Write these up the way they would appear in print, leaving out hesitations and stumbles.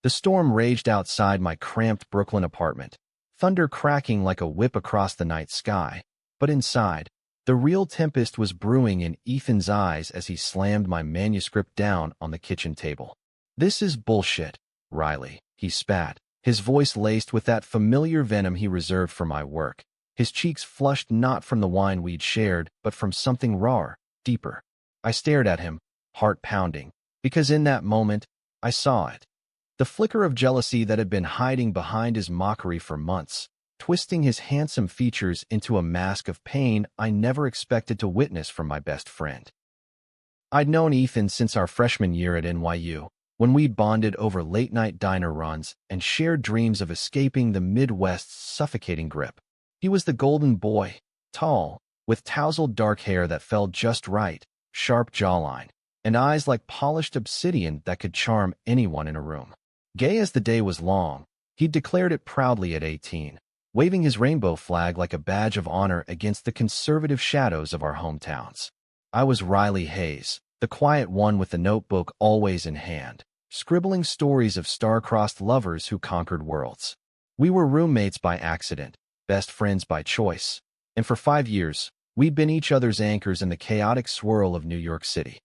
The storm raged outside my cramped Brooklyn apartment, thunder cracking like a whip across the night sky. But inside, the real tempest was brewing in Ethan's eyes as he slammed my manuscript down on the kitchen table. "This is bullshit, Riley," he spat, his voice laced with that familiar venom he reserved for my work. His cheeks flushed not from the wine we'd shared, but from something rawer, deeper. I stared at him, heart pounding, because in that moment, I saw it. The flicker of jealousy that had been hiding behind his mockery for months, twisting his handsome features into a mask of pain I never expected to witness from my best friend. I'd known Ethan since our freshman year at NYU, when we'd bonded over late-night diner runs and shared dreams of escaping the Midwest's suffocating grip. He was the golden boy, tall, with tousled dark hair that fell just right, sharp jawline, and eyes like polished obsidian that could charm anyone in a room. Gay as the day was long, he'd declared it proudly at 18, waving his rainbow flag like a badge of honor against the conservative shadows of our hometowns. I was Riley Hayes, the quiet one with the notebook always in hand, scribbling stories of star-crossed lovers who conquered worlds. We were roommates by accident, best friends by choice, and for 5 years, we'd been each other's anchors in the chaotic swirl of New York City.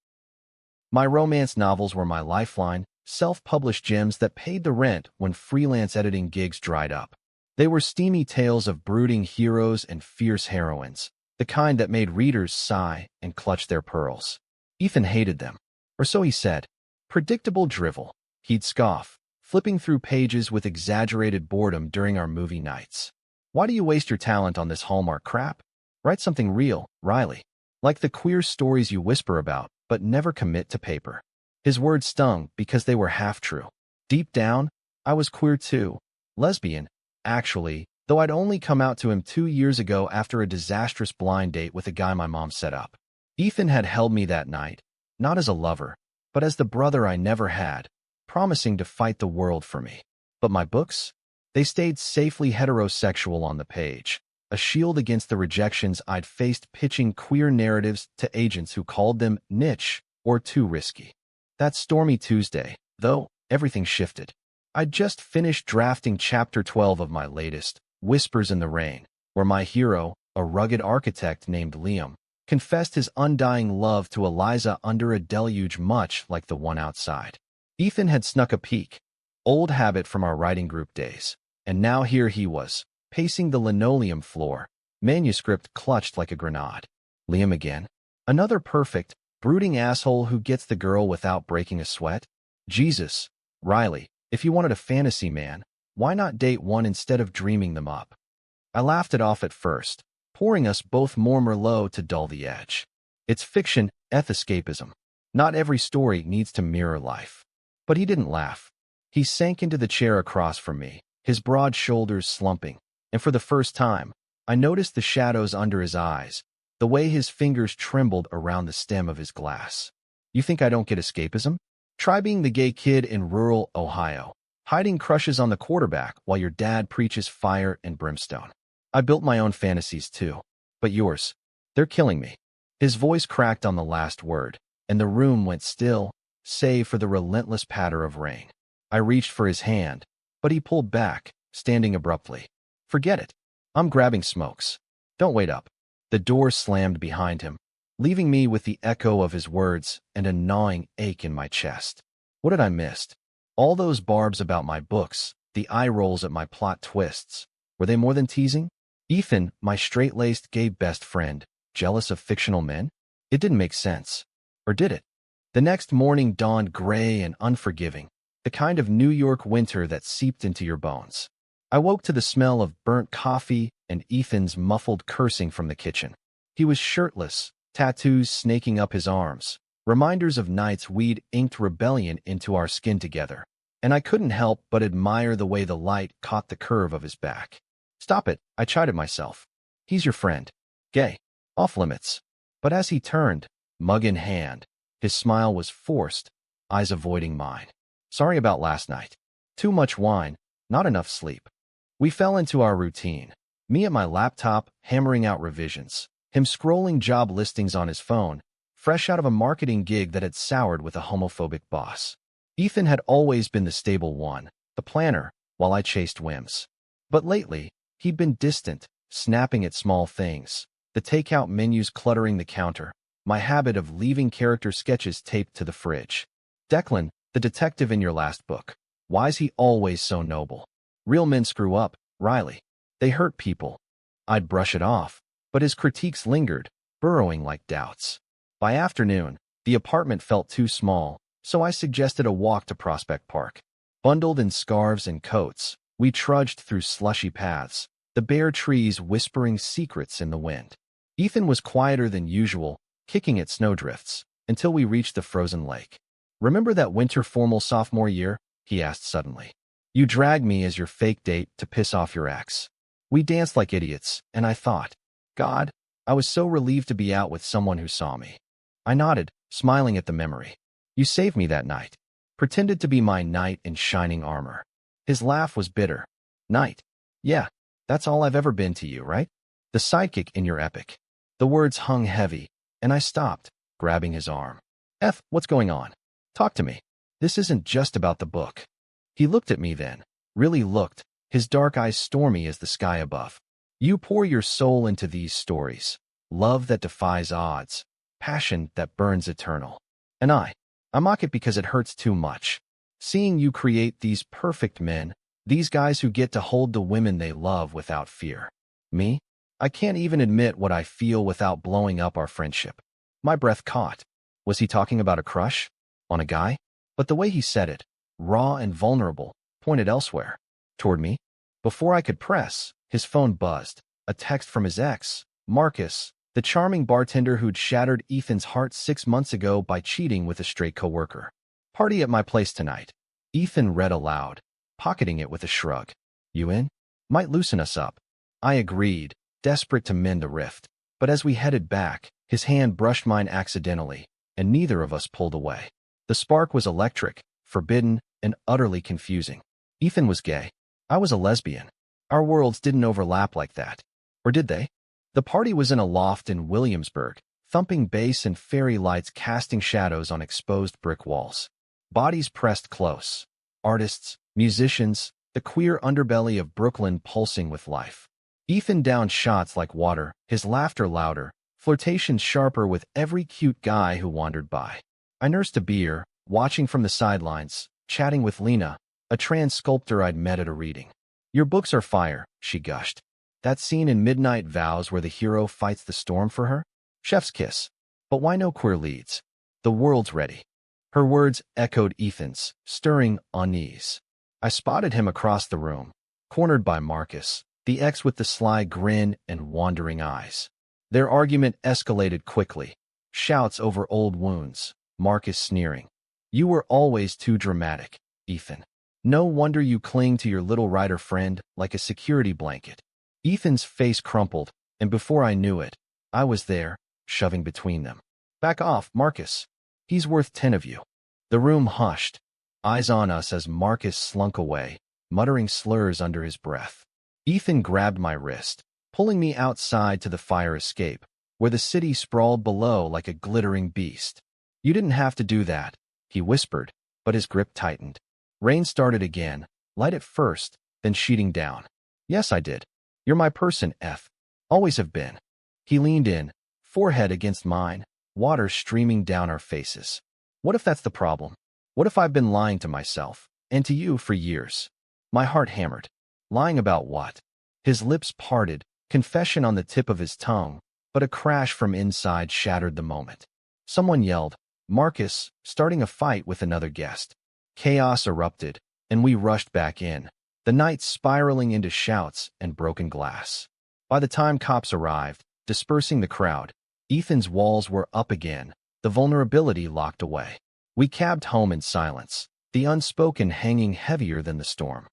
My romance novels were my lifeline, self-published gems that paid the rent when freelance editing gigs dried up. They were steamy tales of brooding heroes and fierce heroines, the kind that made readers sigh and clutch their pearls. Ethan hated them, or so he said. Predictable drivel, he'd scoff, flipping through pages with exaggerated boredom during our movie nights. "Why do you waste your talent on this Hallmark crap? Write something real, Riley. Like the queer stories you whisper about, but never commit to paper." His words stung because they were half true. Deep down, I was queer too. Lesbian, actually, though I'd only come out to him 2 years ago after a disastrous blind date with a guy my mom set up. Ethan had held me that night, not as a lover, but as the brother I never had, promising to fight the world for me. But my books? They stayed safely heterosexual on the page, a shield against the rejections I'd faced pitching queer narratives to agents who called them niche or too risky. That stormy Tuesday, though, everything shifted. I'd just finished drafting Chapter 12 of my latest, Whispers in the Rain, where my hero, a rugged architect named Liam, confessed his undying love to Eliza under a deluge much like the one outside. Ethan had snuck a peek, old habit from our writing group days, and now here he was, pacing the linoleum floor, manuscript clutched like a grenade. Liam again? Another perfect, brooding asshole who gets the girl without breaking a sweat? Jesus, Riley, if you wanted a fantasy man, why not date one instead of dreaming them up? I laughed it off at first, pouring us both more Merlot to dull the edge. It's fiction, escapism. Not every story needs to mirror life. But he didn't laugh. He sank into the chair across from me, his broad shoulders slumping, and for the first time, I noticed the shadows under his eyes, the way his fingers trembled around the stem of his glass. "You think I don't get escapism? Try being the gay kid in rural Ohio, hiding crushes on the quarterback while your dad preaches fire and brimstone. I built my own fantasies too, but yours, they're killing me." His voice cracked on the last word, and the room went still, save for the relentless patter of rain. I reached for his hand, but he pulled back, standing abruptly. "Forget it. I'm grabbing smokes. Don't wait up." The door slammed behind him, leaving me with the echo of his words and a gnawing ache in my chest. What had I missed? All those barbs about my books, the eye rolls at my plot twists. Were they more than teasing? Ethan, my straight-laced gay best friend, jealous of fictional men? It didn't make sense. Or did it? The next morning dawned gray and unforgiving, the kind of New York winter that seeped into your bones. I woke to the smell of burnt coffee and Ethan's muffled cursing from the kitchen. He was shirtless, tattoos snaking up his arms, reminders of nights we'd inked rebellion into our skin together, and I couldn't help but admire the way the light caught the curve of his back. "Stop it," I chided myself. "He's your friend. Gay. Off limits." But as he turned, mug in hand, his smile was forced, eyes avoiding mine. "Sorry about last night. Too much wine, not enough sleep." We fell into our routine, me at my laptop hammering out revisions, him scrolling job listings on his phone, fresh out of a marketing gig that had soured with a homophobic boss. Ethan had always been the stable one, the planner, while I chased whims. But lately, he'd been distant, snapping at small things, the takeout menus cluttering the counter, my habit of leaving character sketches taped to the fridge. Declan, the detective in your last book. Why's he always so noble? Real men screw up, Riley. They hurt people. I'd brush it off, but his critiques lingered, burrowing like doubts. By afternoon, the apartment felt too small, so I suggested a walk to Prospect Park. Bundled in scarves and coats, we trudged through slushy paths, the bare trees whispering secrets in the wind. Ethan was quieter than usual, kicking at snowdrifts, until we reached the frozen lake. Remember that winter formal sophomore year? He asked suddenly. You dragged me as your fake date to piss off your ex. We danced like idiots, and I thought, God, I was so relieved to be out with someone who saw me. I nodded, smiling at the memory. You saved me that night. Pretended to be my knight in shining armor. His laugh was bitter. Knight. Yeah, that's all I've ever been to you, right? The sidekick in your epic. The words hung heavy, and I stopped, grabbing his arm. What's going on? Talk to me. This isn't just about the book. He looked at me then, really looked, his dark eyes stormy as the sky above. You pour your soul into these stories. Love that defies odds. Passion that burns eternal. And I mock it because it hurts too much. Seeing you create these perfect men, these guys who get to hold the women they love without fear. Me? I can't even admit what I feel without blowing up our friendship. My breath caught. Was he talking about a crush? On a guy? But the way he said it, raw and vulnerable, pointed elsewhere. Toward me? Before I could press, his phone buzzed. A text from his ex, Marcus, the charming bartender who'd shattered Ethan's heart 6 months ago by cheating with a straight coworker. Party at my place tonight. Ethan read aloud, pocketing it with a shrug. You in? Might loosen us up. I agreed, desperate to mend the rift. But as we headed back, his hand brushed mine accidentally, and neither of us pulled away. The spark was electric, forbidden, and utterly confusing. Ethan was gay. I was a lesbian. Our worlds didn't overlap like that. Or did they? The party was in a loft in Williamsburg, thumping bass and fairy lights casting shadows on exposed brick walls. Bodies pressed close. Artists, musicians, the queer underbelly of Brooklyn pulsing with life. Ethan downed shots like water, his laughter louder, flirtations sharper with every cute guy who wandered by. I nursed a beer, watching from the sidelines, chatting with Lena, a trans sculptor I'd met at a reading. Your books are fire, she gushed. That scene in Midnight Vows where the hero fights the storm for her? Chef's kiss. But why no queer leads? The world's ready. Her words echoed Ethan's, stirring unease. I spotted him across the room, cornered by Marcus, the ex with the sly grin and wandering eyes. Their argument escalated quickly. Shouts over old wounds, Marcus sneering. You were always too dramatic, Ethan. No wonder you cling to your little writer friend like a security blanket. Ethan's face crumpled, and before I knew it, I was there, shoving between them. Back off, Marcus. He's worth 10 of you. The room hushed, eyes on us as Marcus slunk away, muttering slurs under his breath. Ethan grabbed my wrist, pulling me outside to the fire escape, where the city sprawled below like a glittering beast. You didn't have to do that, he whispered, but his grip tightened. Rain started again, light at first, then sheeting down. Yes, I did. You're my person, F. Always have been. He leaned in, forehead against mine, water streaming down our faces. What if that's the problem? What if I've been lying to myself, and to you for years? My heart hammered. Lying about what? His lips parted, confession on the tip of his tongue, but a crash from inside shattered the moment. Someone yelled, Marcus, starting a fight with another guest. Chaos erupted, and we rushed back in, the night spiraling into shouts and broken glass. By the time cops arrived, dispersing the crowd, Ethan's walls were up again, the vulnerability locked away. We cabbed home in silence, the unspoken hanging heavier than the storm.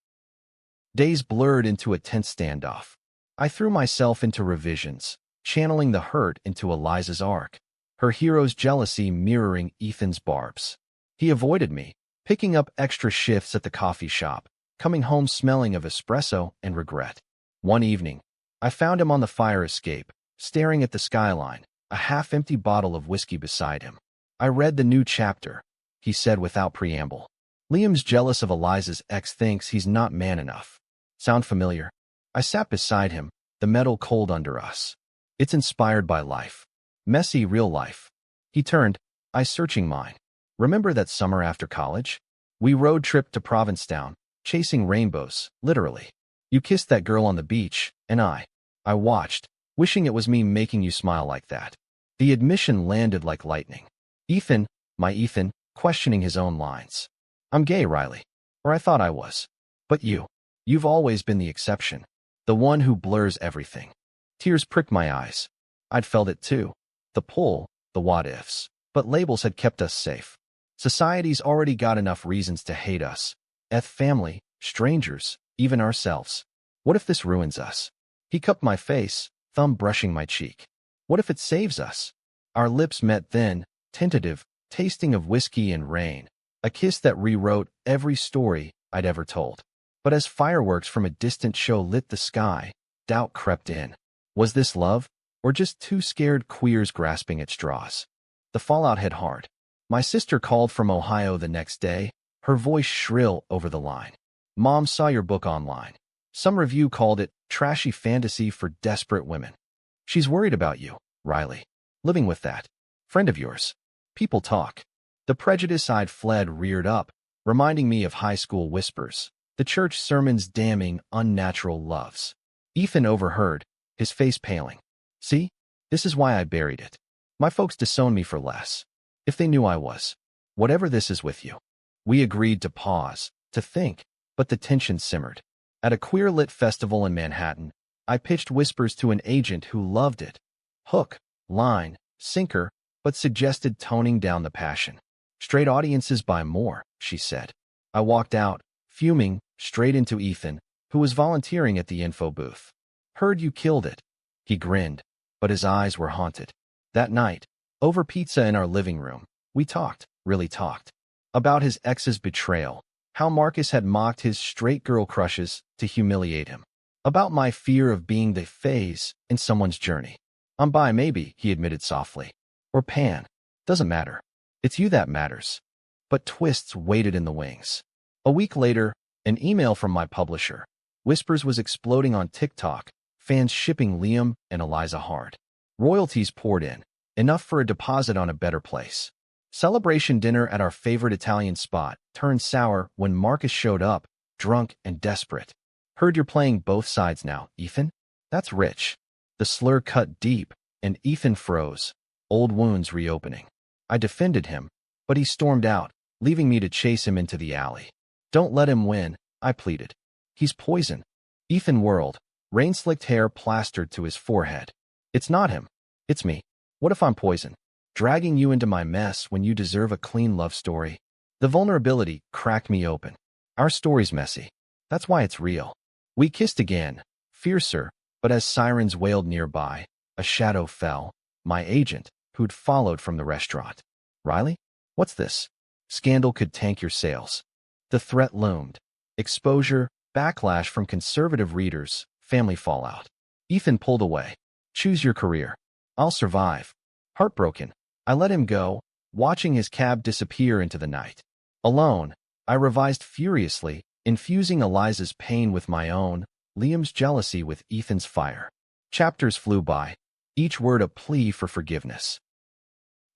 Days blurred into a tense standoff. I threw myself into revisions, channeling the hurt into Eliza's arc, her hero's jealousy mirroring Ethan's barbs. He avoided me, picking up extra shifts at the coffee shop, coming home smelling of espresso and regret. One evening, I found him on the fire escape, staring at the skyline, a half-empty bottle of whiskey beside him. I read the new chapter, he said without preamble. Liam's jealous of Eliza's ex, thinks he's not man enough. Sound familiar? I sat beside him, the metal cold under us. It's inspired by life. Messy real life. He turned, eyes searching mine. Remember that summer after college? We road tripped to Provincetown, chasing rainbows, literally. You kissed that girl on the beach, and I watched, wishing it was me making you smile like that. The admission landed like lightning. Ethan, my Ethan, questioning his own lines. I'm gay, Riley. Or I thought I was. But you've always been the exception. The one who blurs everything. Tears pricked my eyes. I'd felt it too. The pull, the what-ifs. But labels had kept us safe. Society's already got enough reasons to hate us. Family, strangers, even ourselves. What if this ruins us? He cupped my face, thumb brushing my cheek. What if it saves us? Our lips met then, tentative, tasting of whiskey and rain. A kiss that rewrote every story I'd ever told. But as fireworks from a distant show lit the sky, doubt crept in. Was this love, or just two scared queers grasping at straws? The fallout hit hard. My sister called from Ohio the next day, her voice shrill over the line. Mom saw your book online. Some review called it trashy fantasy for desperate women. She's worried about you, Riley. Living with that friend of yours. People talk. The prejudice I'd fled reared up, reminding me of high school whispers, the church sermons damning unnatural loves. Ethan overheard, his face paling. See? This is why I buried it. My folks disowned me for less. If they knew I was. Whatever this is with you. We agreed to pause, to think, but the tension simmered. At a queer-lit festival in Manhattan, I pitched Whispers to an agent who loved it. Hook, line, sinker, but suggested toning down the passion. Straight audiences buy more, she said. I walked out, fuming, straight into Ethan, who was volunteering at the info booth. Heard you killed it. He grinned, but his eyes were haunted. That night, over pizza in our living room, we talked, really talked, about his ex's betrayal, how Marcus had mocked his straight girl crushes to humiliate him, about my fear of being the phase in someone's journey. I'm bi, maybe, he admitted softly. Or pan. Doesn't matter. It's you that matters. But twists waited in the wings. A week later, an email from my publisher. Whispers was exploding on TikTok, fans shipping Liam and Eliza hard. Royalties poured in, enough for a deposit on a better place. Celebration dinner at our favorite Italian spot turned sour when Marcus showed up, drunk and desperate. Heard you're playing both sides now, Ethan? That's rich. The slur cut deep, and Ethan froze, old wounds reopening. I defended him, but he stormed out, leaving me to chase him into the alley. Don't let him win, I pleaded. He's poison. Ethan whirled, rain-slicked hair plastered to his forehead. It's not him. It's me. What if I'm poison? Dragging you into my mess when you deserve a clean love story. The vulnerability cracked me open. Our story's messy. That's why it's real. We kissed again, fiercer, but as sirens wailed nearby, a shadow fell. My agent, who'd followed from the restaurant. Riley? What's this? Scandal could tank your sales. The threat loomed. Exposure, backlash from conservative readers, family fallout. Ethan pulled away. Choose your career. I'll survive. Heartbroken, I let him go, watching his cab disappear into the night. Alone, I revised furiously, infusing Eliza's pain with my own, Liam's jealousy with Ethan's fire. Chapters flew by, each word a plea for forgiveness.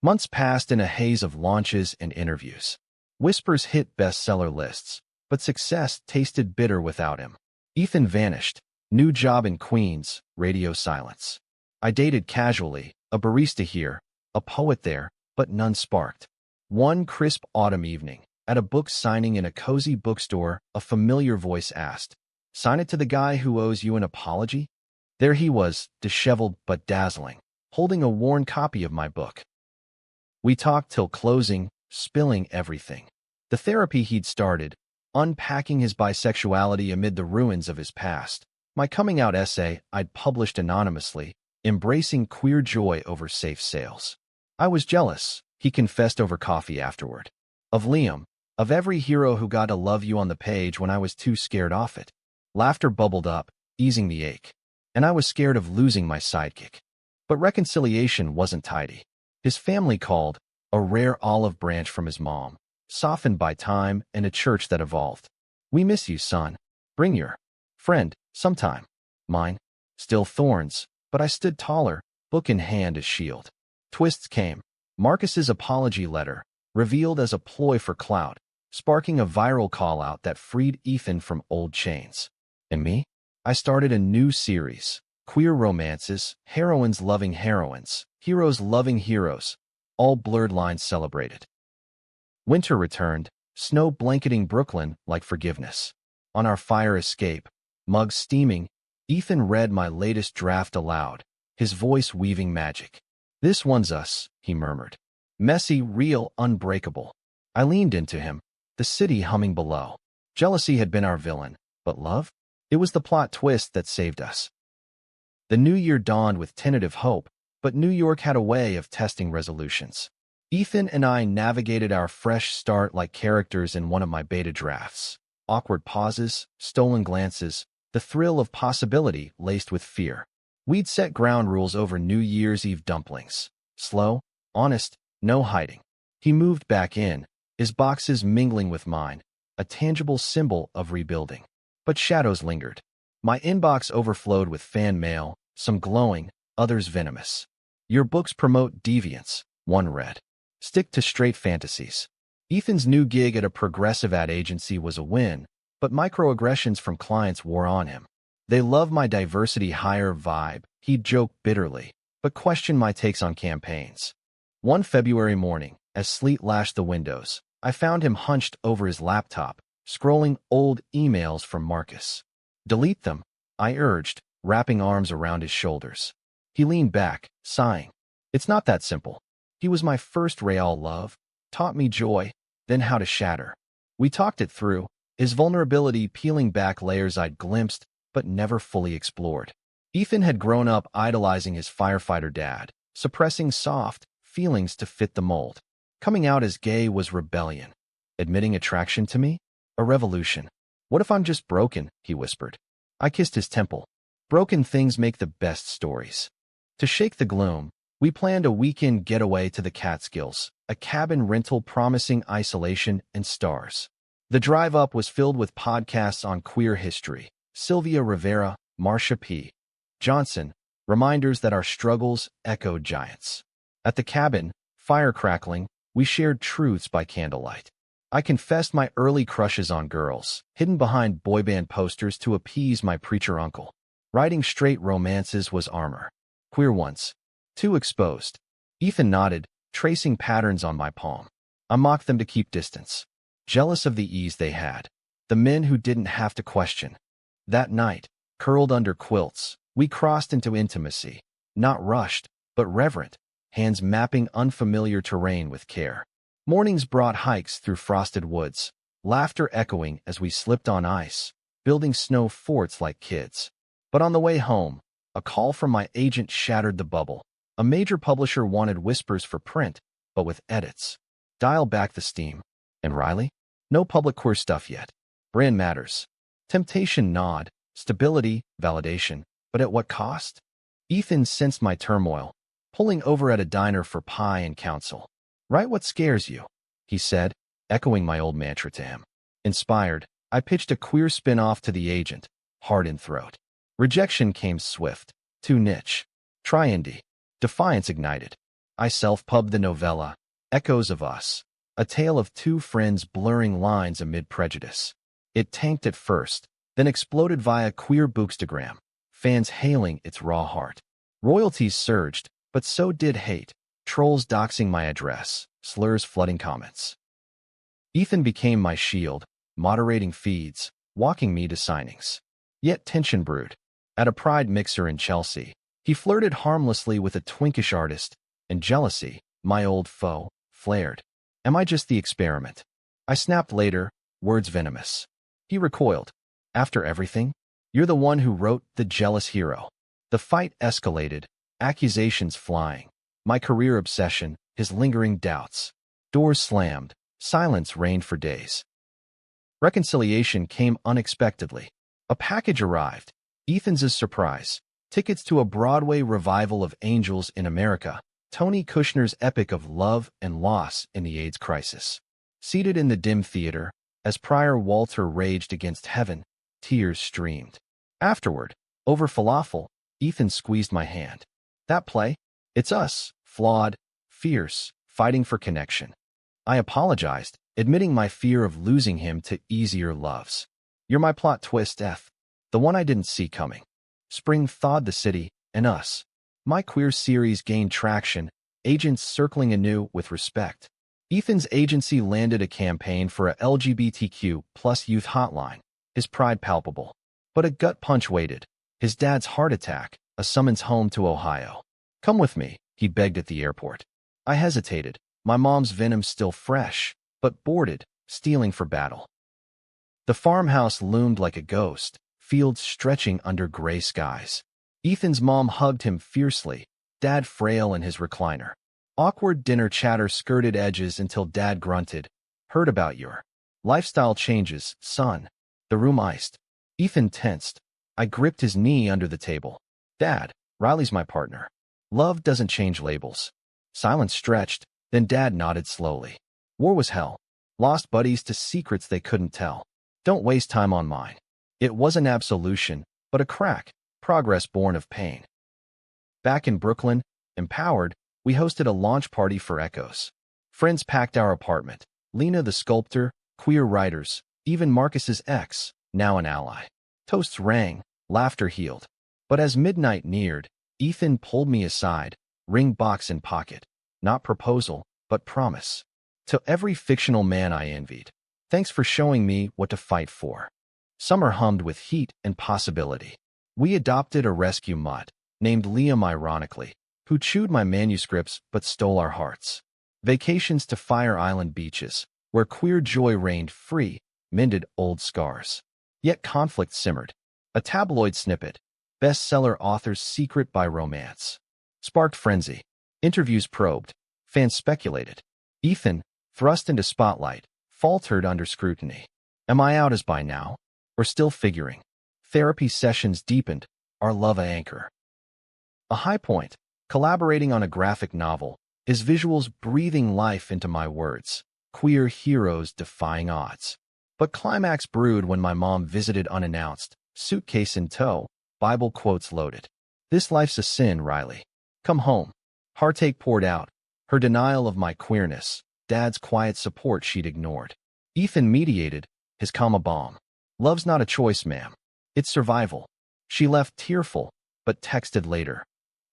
Months passed in a haze of launches and interviews. Whispers hit bestseller lists, but success tasted bitter without him. Ethan vanished. New job in Queens, radio silence. I dated casually, a barista here, a poet there, but none sparked. One crisp autumn evening, at a book signing in a cozy bookstore, a familiar voice asked, "Sign it to the guy who owes you an apology?" There he was, disheveled but dazzling, holding a worn copy of my book. We talked till closing, spilling everything. The therapy he'd started, unpacking his bisexuality amid the ruins of his past. My coming out essay I'd published anonymously, embracing queer joy over safe sales. I was jealous, he confessed over coffee afterward. Of Liam, of every hero who got to love you on the page when I was too scared off it. Laughter bubbled up, easing the ache. And I was scared of losing my sidekick. But reconciliation wasn't tidy. His family called, a rare olive branch from his mom, softened by time and a church that evolved. We miss you, son. Bring your friend sometime. Mine. Still thorns, but I stood taller, book in hand as shield. Twists came. Marcus's apology letter, revealed as a ploy for clout, sparking a viral call-out that freed Ethan from old chains. And me? I started a new series. Queer romances, heroines loving heroines, heroes loving heroes, all blurred lines celebrated. Winter returned, snow blanketing Brooklyn like forgiveness. On our fire escape, mugs steaming, Ethan read my latest draft aloud, his voice weaving magic. "This one's us," he murmured. "Messy, real, unbreakable." I leaned into him, the city humming below. Jealousy had been our villain, but love? It was the plot twist that saved us. The new year dawned with tentative hope, but New York had a way of testing resolutions. Ethan and I navigated our fresh start like characters in one of my beta drafts. Awkward pauses, stolen glances, the thrill of possibility laced with fear. We'd set ground rules over New Year's Eve dumplings. Slow, honest, no hiding. He moved back in, his boxes mingling with mine, a tangible symbol of rebuilding. But shadows lingered. My inbox overflowed with fan mail, some glowing, others venomous. "Your books promote deviance," one read. "Stick to straight fantasies." Ethan's new gig at a progressive ad agency was a win, but microaggressions from clients wore on him. They love my diversity hire vibe, he'd joke bitterly, but question my takes on campaigns. One February morning, as sleet lashed the windows, I found him hunched over his laptop, scrolling old emails from Marcus. "Delete them," I urged, wrapping arms around his shoulders. He leaned back, sighing. "It's not that simple. He was my first real love, taught me joy, then how to shatter." We talked it through, his vulnerability peeling back layers I'd glimpsed but never fully explored. Ethan had grown up idolizing his firefighter dad, suppressing soft feelings to fit the mold. Coming out as gay was rebellion. Admitting attraction to me? A revolution. "What if I'm just broken?" he whispered. I kissed his temple. Broken things make the best stories. To shake the gloom, we planned a weekend getaway to the Catskills, a cabin rental promising isolation and stars. The drive up was filled with podcasts on queer history. Sylvia Rivera, Marsha P. Johnson, reminders that our struggles echoed giants. At the cabin, fire crackling, we shared truths by candlelight. I confessed my early crushes on girls, hidden behind boy band posters to appease my preacher uncle. Writing straight romances was armor. Queer ones. Too exposed. Ethan nodded, tracing patterns on my palm. I mocked them to keep distance. Jealous of the ease they had. The men who didn't have to question. That night, curled under quilts, we crossed into intimacy. Not rushed, but reverent, hands mapping unfamiliar terrain with care. Mornings brought hikes through frosted woods, laughter echoing as we slipped on ice, building snow forts like kids. But on the way home, a call from my agent shattered the bubble. A major publisher wanted whispers for print, but with edits. Dial back the steam. And Riley? No public queer stuff yet. Brand matters. Temptation gnawed, stability, validation, but at what cost? Ethan sensed my turmoil, pulling over at a diner for pie and counsel. "Write what scares you," he said, echoing my old mantra to him. Inspired, I pitched a queer spin-off to the agent, hard in throat. Rejection came swift, too niche. Try indie. Defiance ignited. I self-pubbed the novella, Echoes of Us, a tale of two friends blurring lines amid prejudice. It tanked at first, then exploded via queer bookstagram, fans hailing its raw heart. Royalties surged, but so did hate, trolls doxing my address, slurs flooding comments. Ethan became my shield, moderating feeds, walking me to signings. Yet tension brewed. At a Pride mixer in Chelsea, he flirted harmlessly with a twinkish artist, and jealousy, my old foe, flared. Am I just the experiment? I snapped later, words venomous. He recoiled. After everything? You're the one who wrote The Jealous Hero. The fight escalated, accusations flying. My career obsession, his lingering doubts. Doors slammed, silence reigned for days. Reconciliation came unexpectedly. A package arrived. Ethan's surprise. Tickets to a Broadway revival of Angels in America, Tony Kushner's epic of love and loss in the AIDS crisis. Seated in the dim theater, as Prior Walter raged against heaven, tears streamed. Afterward, over falafel, Ethan squeezed my hand. That play? It's us, flawed, fierce, fighting for connection. I apologized, admitting my fear of losing him to easier loves. You're my plot twist, F. The one I didn't see coming. Spring thawed the city, and us. My queer series gained traction, agents circling anew with respect. Ethan's agency landed a campaign for a LGBTQ plus youth hotline, his pride palpable. But a gut punch waited. His dad's heart attack, a summons home to Ohio. Come with me, he begged at the airport. I hesitated, my mom's venom still fresh, but boarded, steeling for battle. The farmhouse loomed like a ghost, fields stretching under gray skies. Ethan's mom hugged him fiercely, Dad frail in his recliner. Awkward dinner chatter skirted edges until Dad grunted, "Heard about your lifestyle changes, son." The room iced. Ethan tensed. I gripped his knee under the table. "Dad, Riley's my partner. Love doesn't change labels." Silence stretched, then Dad nodded slowly. War was hell. Lost buddies to secrets they couldn't tell. Don't waste time on mine. It wasn't absolution, but a crack, progress born of pain. Back in Brooklyn, empowered, we hosted a launch party for Echoes. Friends packed our apartment. Lena the sculptor, queer writers, even Marcus's ex, now an ally. Toasts rang, laughter healed. But as midnight neared, Ethan pulled me aside, ring box in pocket. Not proposal, but promise. To every fictional man I envied, thanks for showing me what to fight for. Summer hummed with heat and possibility. We adopted a rescue mutt, named Liam ironically, who chewed my manuscripts but stole our hearts. Vacations to Fire Island beaches, where queer joy reigned free, mended old scars. Yet conflict simmered. A tabloid snippet, bestseller author's secret by romance, sparked frenzy. Interviews probed, fans speculated. Ethan, thrust into spotlight, faltered under scrutiny. Am I out as by now? Or still figuring? Therapy sessions deepened, our love a anchor. A high point, collaborating on a graphic novel, is visuals breathing life into my words, queer heroes defying odds. But climax brewed when my mom visited unannounced, suitcase in tow, Bible quotes loaded. This life's a sin, Riley. Come home. Heartache poured out, her denial of my queerness, Dad's quiet support she'd ignored. Ethan mediated, his calm a balm. Love's not a choice, ma'am. It's survival. She left tearful, but texted later.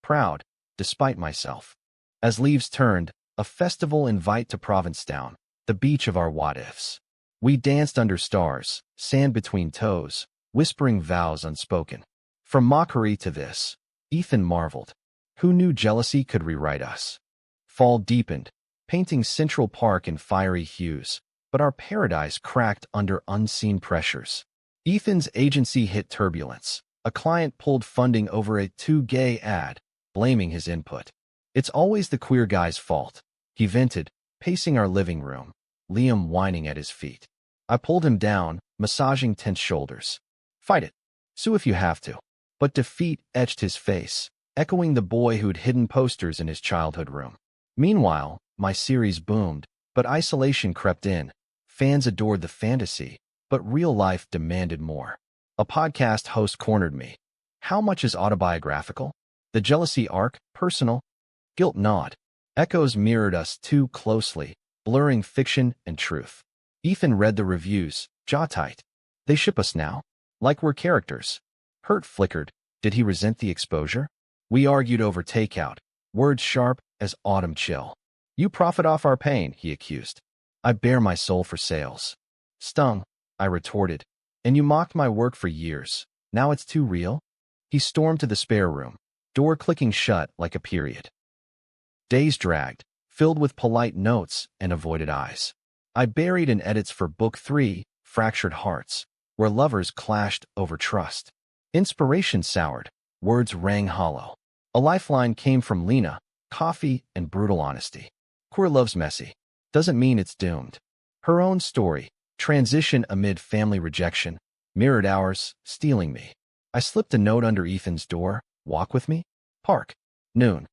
Proud, despite myself. As leaves turned, a festival invite to Provincetown, the beach of our what-ifs. We danced under stars, sand between toes, whispering vows unspoken. From mockery to this, Ethan marveled. Who knew jealousy could rewrite us? Fall deepened, painting Central Park in fiery hues, but our paradise cracked under unseen pressures. Ethan's agency hit turbulence. A client pulled funding over a too gay ad, blaming his input. It's always the queer guy's fault, he vented, pacing our living room, Liam whining at his feet. I pulled him down, massaging tense shoulders. Fight it. Sue if you have to. But defeat etched his face, echoing the boy who'd hidden posters in his childhood room. Meanwhile, my series boomed, but isolation crept in. Fans adored the fantasy, but real life demanded more. A podcast host cornered me. How much is autobiographical? The jealousy arc, personal? Guilt gnawed. Echoes mirrored us too closely, blurring fiction and truth. Ethan read the reviews, jaw tight. They ship us now? Like we're characters. Hurt flickered. Did he resent the exposure? We argued over takeout, words sharp as autumn chill. You profit off our pain, he accused. I bare my soul for sales. Stung, I retorted. And you mocked my work for years. Now it's too real? He stormed to the spare room, door clicking shut like a period. Days dragged, filled with polite notes and avoided eyes. I buried in edits for Book 3, Fractured Hearts, where lovers clashed over trust. Inspiration soured, words rang hollow. A lifeline came from Lena, coffee and brutal honesty. Queer love's messy. Doesn't mean it's doomed. Her own story, transition amid family rejection, mirrored ours, stealing me. I slipped a note under Ethan's door. Walk with me? Park. Noon.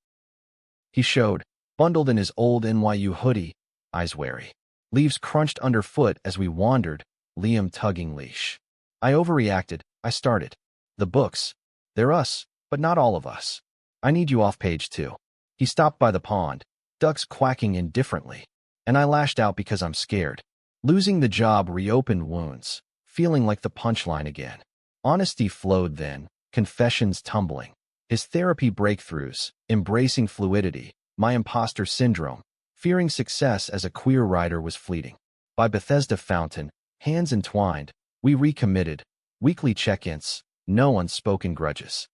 He showed, bundled in his old NYU hoodie, eyes wary. Leaves crunched underfoot as we wandered, Liam tugging leash. I overreacted. I started. The books. They're us, but not all of us. I need you off page 2. He stopped by the pond, ducks quacking indifferently, and I lashed out because I'm scared. Losing the job reopened wounds, feeling like the punchline again. Honesty flowed then, confessions tumbling. His therapy breakthroughs, embracing fluidity, my imposter syndrome, fearing success as a queer writer was fleeting. By Bethesda Fountain, hands entwined, we recommitted, weekly check-ins, no unspoken grudges.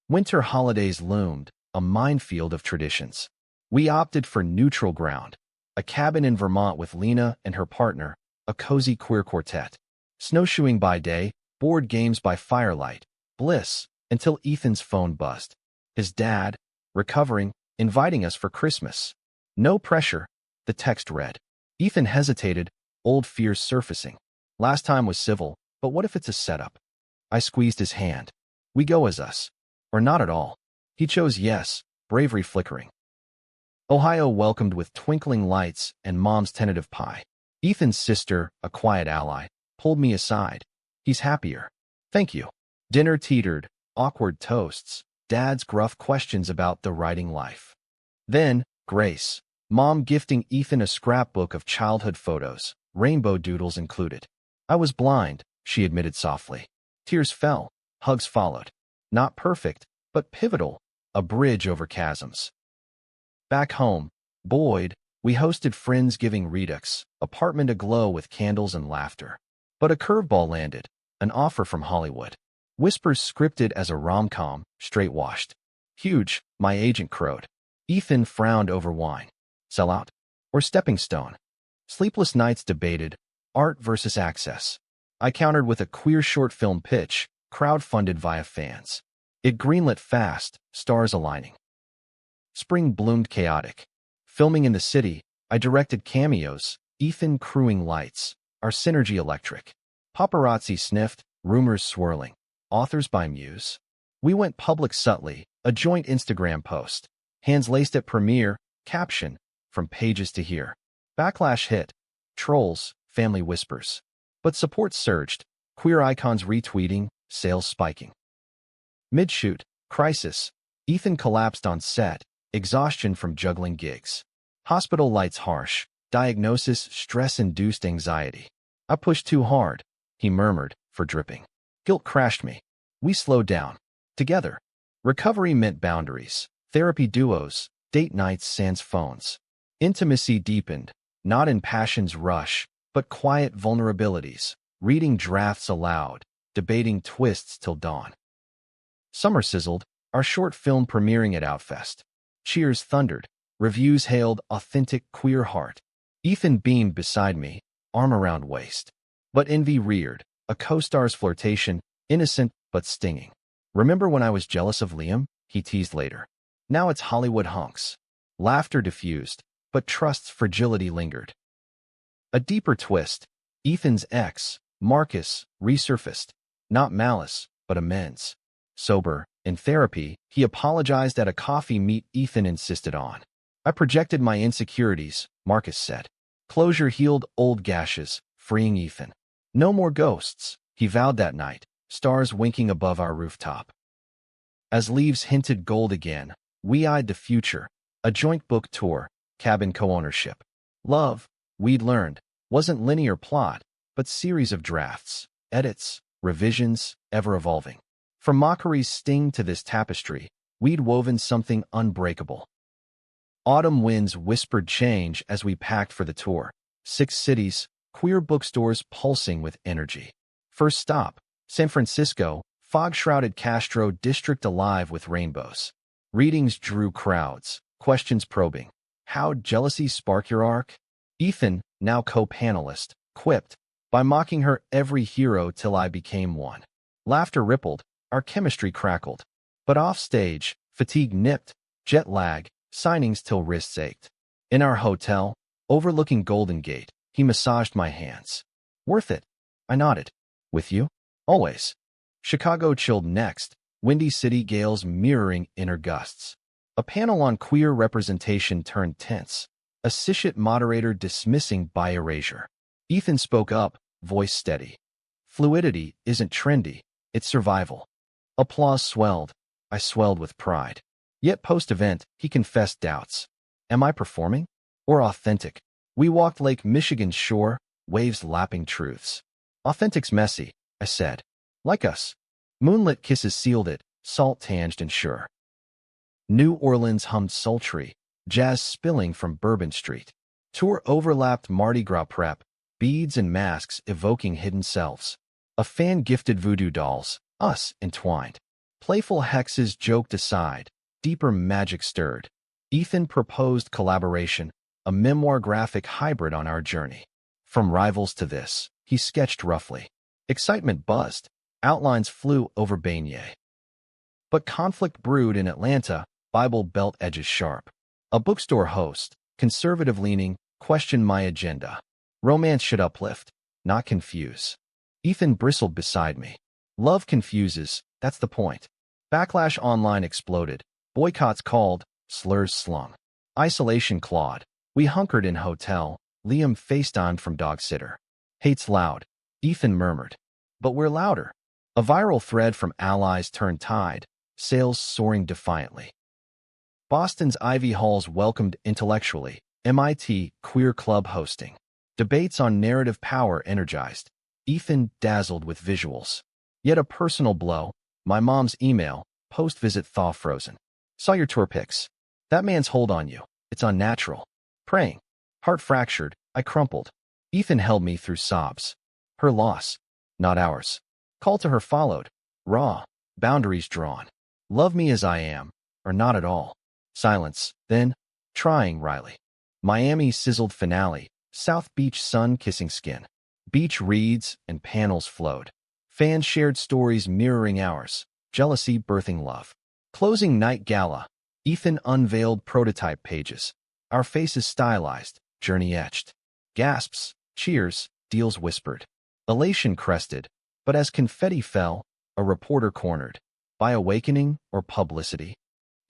Winter holidays loomed, a minefield of traditions. We opted for neutral ground, a cabin in Vermont with Lena and her partner, a cozy queer quartet. Snowshoeing by day, board games by firelight, bliss, until Ethan's phone buzzed. His dad, recovering, inviting us for Christmas. No pressure, the text read. Ethan hesitated, old fears surfacing. Last time was civil, but what if it's a setup? I squeezed his hand. We go as us. Or not at all. He chose yes, bravery flickering. Ohio welcomed with twinkling lights and Mom's tentative pie. Ethan's sister, a quiet ally, pulled me aside. He's happier. Thank you. Dinner teetered, awkward toasts, Dad's gruff questions about the writing life. Then, Grace, Mom gifting Ethan a scrapbook of childhood photos, rainbow doodles included. I was blind, she admitted softly. Tears fell, hugs followed. Not perfect, but pivotal, a bridge over chasms. Back home, Boyd, we hosted Friendsgiving Redux, apartment aglow with candles and laughter. But a curveball landed, an offer from Hollywood. Whispers scripted as a rom-com, straight-washed. Huge, my agent crowed. Ethan frowned over wine. Sell out? Or stepping stone? Sleepless nights debated, art versus access. I countered with a queer short film pitch, crowdfunded via fans. It greenlit fast, stars aligning. Spring bloomed chaotic. Filming in the city, I directed cameos, Ethan crewing lights, our synergy electric. Paparazzi sniffed, rumors swirling. Authors by Muse. We went public subtly, a joint Instagram post. Hands laced at premiere, caption, from pages to here. Backlash hit. Trolls, family whispers. But support surged, queer icons retweeting, sales spiking. Mid-shoot, crisis. Ethan collapsed on set, exhaustion from juggling gigs. Hospital lights harsh, diagnosis stress-induced anxiety. I pushed too hard, he murmured, for dripping. Guilt crashed me. We slowed down. Together. Recovery meant boundaries, therapy duos, date nights sans phones. Intimacy deepened, not in passion's rush, but quiet vulnerabilities, reading drafts aloud, debating twists till dawn. Summer sizzled, our short film premiering at Outfest. Cheers thundered, reviews hailed authentic queer heart. Ethan beamed beside me, arm around waist. But envy reared, a co-star's flirtation, innocent but stinging. Remember when I was jealous of Liam? He teased later. Now it's Hollywood hunks. Laughter diffused, but trust's fragility lingered. A deeper twist. Ethan's ex, Marcus, resurfaced. Not malice, but amends. Sober, in therapy, he apologized at a coffee meet Ethan insisted on. I projected my insecurities, Marcus said. Closure healed old gashes, freeing Ethan. No more ghosts, he vowed that night, stars winking above our rooftop. As leaves hinted gold again, we eyed the future, a joint book tour, cabin co-ownership. Love, we'd learned, wasn't linear plot, but series of drafts, edits, revisions, ever-evolving. From mockery's sting to this tapestry, we'd woven something unbreakable. Autumn winds whispered change as we packed for the tour. 6 cities, queer bookstores pulsing with energy. First stop, San Francisco, fog-shrouded Castro district alive with rainbows. Readings drew crowds, questions probing. How'd jealousy spark your arc? Ethan, now co-panelist, quipped, by mocking her every hero till I became one. Laughter rippled, our chemistry crackled. But offstage, fatigue nipped, jet lag, signings till wrists ached. In our hotel, overlooking Golden Gate, he massaged my hands. Worth it. I nodded. With you? Always. Chicago chilled next, windy city gales mirroring inner gusts. A panel on queer representation turned tense. Assistant moderator dismissing by erasure. Ethan spoke up, voice steady. Fluidity isn't trendy, it's survival. Applause swelled. I swelled with pride. Yet post-event, he confessed doubts. Am I performing? Or authentic? We walked Lake Michigan's shore, waves lapping truths. Authentic's messy, I said. Like us. Moonlit kisses sealed it, salt tanged and sure. New Orleans hummed sultry, jazz spilling from Bourbon Street. Tour overlapped Mardi Gras prep, beads and masks evoking hidden selves. A fan gifted voodoo dolls, us entwined. Playful hexes joked aside, deeper magic stirred. Ethan proposed collaboration, a memoir graphic hybrid on our journey. From rivals to this, he sketched roughly. Excitement buzzed, outlines flew over Beignet. But conflict brewed in Atlanta, Bible Belt edges sharp. A bookstore host, conservative-leaning, questioned my agenda. Romance should uplift, not confuse. Ethan bristled beside me. Love confuses, that's the point. Backlash online exploded. Boycotts called, slurs slung. Isolation clawed. We hunkered in hotel. Liam FaceTimed from dog sitter. Hate's loud, Ethan murmured. But we're louder. A viral thread from allies turned tide, sales soaring defiantly. Boston's Ivy Halls welcomed intellectually, MIT queer club hosting. Debates on narrative power energized. Ethan dazzled with visuals. Yet a personal blow, my mom's email, post-visit thaw frozen. Saw your tour pics. That man's hold on you. It's unnatural. Praying. Heart fractured, I crumpled. Ethan held me through sobs. Her loss, not ours. Call to her followed. Raw, boundaries drawn. Love me as I am, or not at all. Silence, then, trying Riley. Miami sizzled finale, South Beach sun kissing skin. Beach reads and panels flowed. Fans shared stories mirroring ours, jealousy birthing love. Closing night gala, Ethan unveiled prototype pages. Our faces stylized, journey etched. Gasps, cheers, deals whispered. Elation crested, but as confetti fell, a reporter cornered. By awakening or publicity?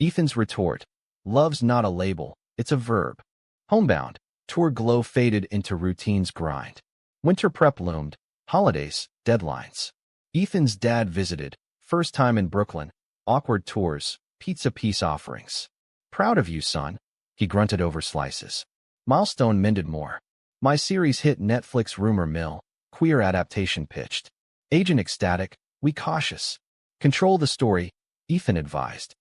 Ethan's retort, love's not a label, it's a verb. Homebound, tour glow faded into routine's grind. Winter prep loomed, holidays, deadlines. Ethan's dad visited, first time in Brooklyn, awkward tours, pizza peace offerings. Proud of you, son, he grunted over slices. Milestone mended more. My series hit Netflix rumor mill, queer adaptation pitched. Agent ecstatic, we cautious. Control the story, Ethan advised.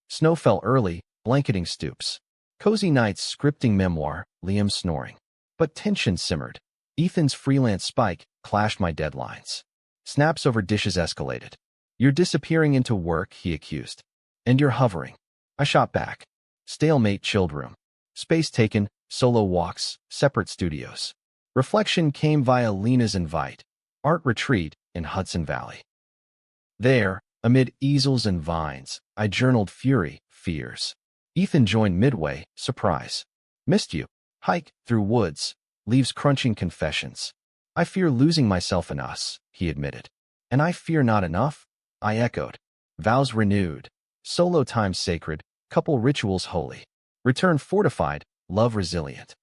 Snow fell early, blanketing stoops. Cozy nights scripting memoir, Liam snoring. But tension simmered. Ethan's freelance spike clashed my deadlines. Snaps over dishes escalated. You're disappearing into work, he accused. And you're hovering. I shot back. Stalemate chilled room. Space taken, solo walks, separate studios. Reflection came via Lena's invite. Art retreat in Hudson Valley. There, amid easels and vines, I journaled fury, fears. Ethan joined midway, surprise. Missed you. Hike through woods, leaves crunching confessions. I fear losing myself in us, he admitted. And I fear not enough, I echoed. Vows renewed. Solo time sacred, couple rituals holy. Return fortified, love resilient.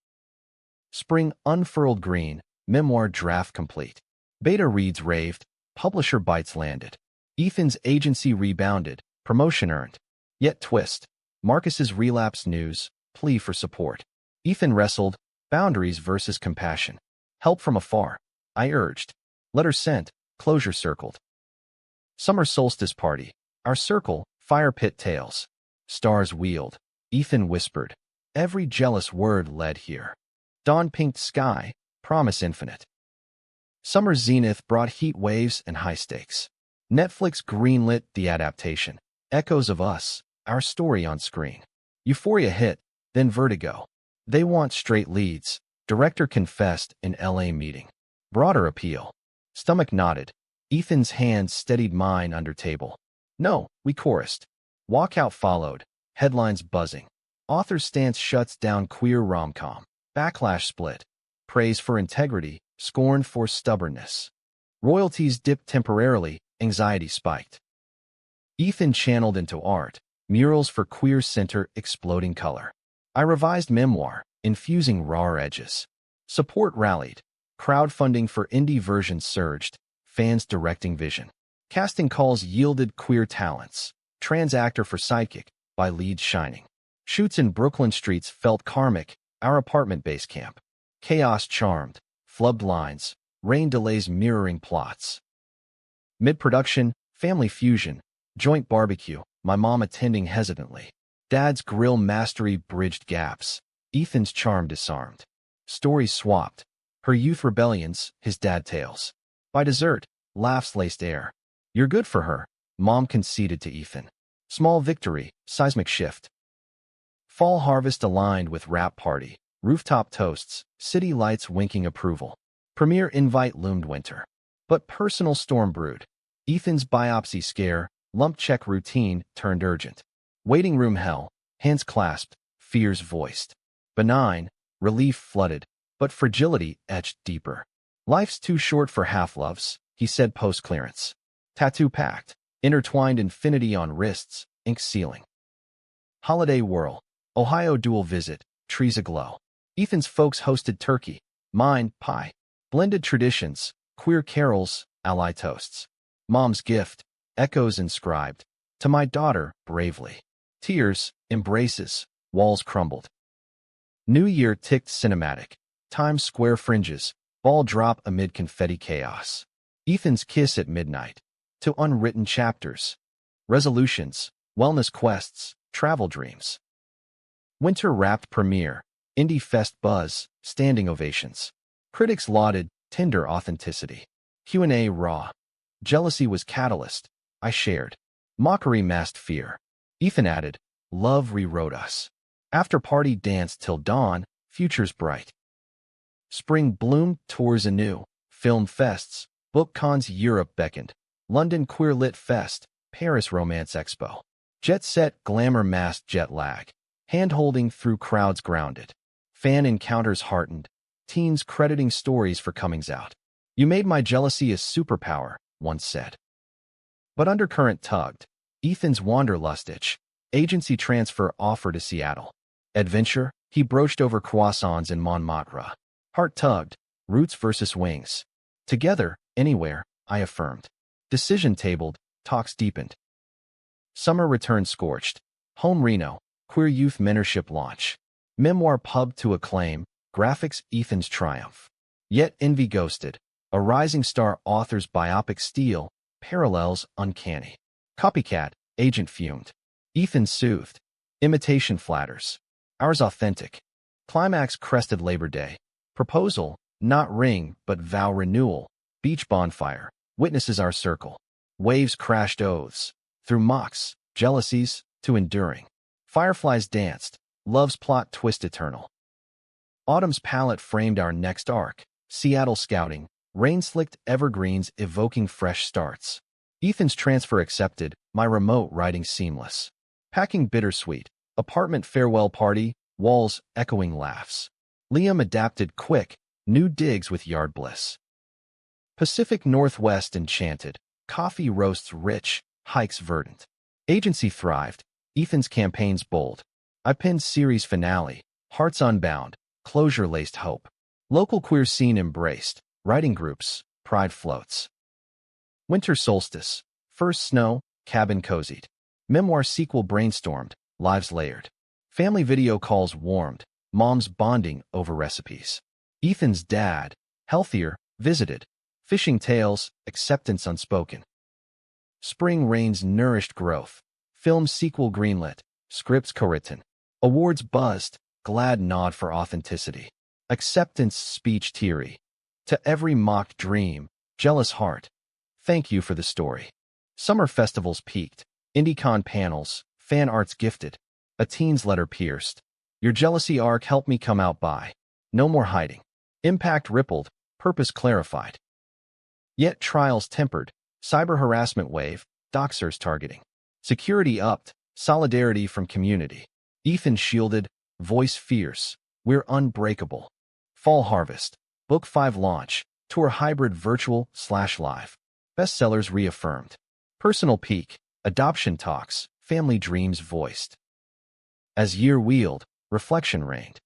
Spring unfurled green, memoir draft complete. Beta reads raved, publisher bites landed. Ethan's agency rebounded, promotion earned. Yet twist. Marcus's relapse news, plea for support. Ethan wrestled, boundaries versus compassion. Help from afar, I urged. Letter sent, closure circled. Summer solstice party. Our circle, fire pit tales. Stars wheeled. Ethan whispered. Every jealous word led here. Dawn-pinked sky, promise infinite. Summer zenith brought heat waves and high stakes. Netflix greenlit the adaptation. Echoes of us, our story on screen. Euphoria hit, then vertigo. They want straight leads, director confessed in LA meeting. Broader appeal. Stomach nodded. Ethan's hands steadied mine under table. No, we chorused. Walkout followed, headlines buzzing. Author's stance shuts down queer rom-com. Backlash split. Praise for integrity, scorn for stubbornness. Royalties dipped temporarily, anxiety spiked. Ethan channeled into art, murals for queer center exploding color. I revised memoir, infusing raw edges. Support rallied. Crowdfunding for indie versions surged, fans directing vision. Casting calls yielded queer talents. Trans actor for sidekick, by leads shining. Shoots in Brooklyn streets felt karmic, our apartment base camp. Chaos charmed, flubbed lines, rain delays mirroring plots. Mid-production, family fusion, joint barbecue, my mom attending hesitantly. Dad's grill mastery bridged gaps. Ethan's charm disarmed. Stories swapped. Her youth rebellions, his dad tales. By dessert, laughs laced air. You're good for her, mom conceded to Ethan. Small victory, seismic shift. Fall harvest aligned with wrap party. Rooftop toasts, city lights winking approval. Premiere invite loomed winter. But personal storm brewed. Ethan's biopsy scare, lump check routine turned urgent. Waiting room hell, hands clasped, fears voiced. Benign, relief flooded, but fragility etched deeper. Life's too short for half-loves, he said post-clearance. Tattoo packed, intertwined infinity on wrists, ink sealing. Holiday whirl, Ohio dual visit, trees aglow. Ethan's folks hosted turkey, mine, pie. Blended traditions, queer carols, ally toasts. Mom's gift, echoes inscribed. To my daughter, bravely. Tears, embraces, walls crumbled. New Year ticked cinematic. Times Square fringes, ball drop amid confetti chaos. Ethan's kiss at midnight. To unwritten chapters. Resolutions, wellness quests, travel dreams. Winter wrapped premiere. Indie Fest buzz, standing ovations. Critics lauded, tender authenticity. Q&A raw. Jealousy was catalyst, I shared. Mockery masked fear. Ethan added, love rewrote us. After party danced till dawn, futures bright. Spring bloomed, tours anew. Film fests, book cons Europe beckoned. London Queer Lit Fest, Paris Romance Expo. Jet set, glamour masked jet lag. Hand-holding through crowds grounded. Fan encounters heartened. Teens crediting stories for comings out. You made my jealousy a superpower, once said. But undercurrent tugged. Ethan's wanderlust itch. Agency transfer offer to Seattle. Adventure, he broached over croissants in Montmartre. Heart tugged. Roots versus wings. Together, anywhere, I affirmed. Decision tabled, talks deepened. Summer return scorched. Home Reno, queer youth mentorship launch. Memoir pub to acclaim, graphics Ethan's triumph. Yet envy ghosted. A rising star author's biopic steal, parallels uncanny. Copycat, agent fumed. Ethan soothed. Imitation flatters. Ours authentic. Climax crested Labor Day. Proposal, not ring, but vow renewal. Beach bonfire, witnesses our circle. Waves crashed oaths. Through mocks, jealousies, to enduring. Fireflies danced. Love's plot twist eternal. Autumn's palette framed our next arc. Seattle scouting. Rain-slicked evergreens evoking fresh starts. Ethan's transfer accepted, my remote writing seamless. Packing bittersweet. Apartment farewell party, walls echoing laughs. Liam adapted quick, new digs with yard bliss. Pacific Northwest enchanted. Coffee roasts rich, hikes verdant. Agency thrived. Ethan's campaigns bold. I penned series finale. Hearts unbound. Closure-laced hope. Local queer scene embraced. Writing groups. Pride floats. Winter solstice. First snow. Cabin cozied. Memoir sequel brainstormed. Lives layered. Family video calls warmed. Moms bonding over recipes. Ethan's dad. Healthier. Visited. Fishing tales. Acceptance unspoken. Spring rains nourished growth. Film sequel greenlit. Scripts co-written. Awards buzzed. Glad nod for authenticity. Acceptance speech teary. To every mocked dream, jealous heart. Thank you for the story. Summer festivals peaked. IndieCon panels, fan arts gifted. A teen's letter pierced. Your jealousy arc helped me come out by. No more hiding. Impact rippled, purpose clarified. Yet trials tempered. Cyber harassment wave, doxers targeting. Security upped, solidarity from community. Ethan shielded, voice fierce. We're unbreakable. Fall harvest. Book 5 launch. Tour hybrid virtual/live. Bestsellers reaffirmed. Personal peak. Adoption talks. Family dreams voiced. As year wheeled, reflection reigned.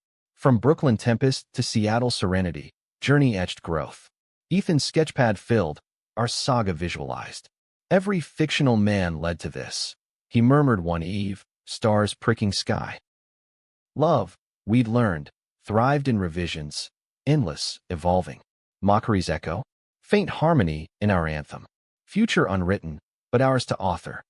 From Brooklyn tempest to Seattle serenity, journey etched growth. Ethan's sketchpad filled, our saga visualized. Every fictional man led to this. He murmured one eve, stars pricking sky. Love, we'd learned, thrived in revisions, endless, evolving. Mockery's echo, faint harmony in our anthem. Future unwritten, but ours to author.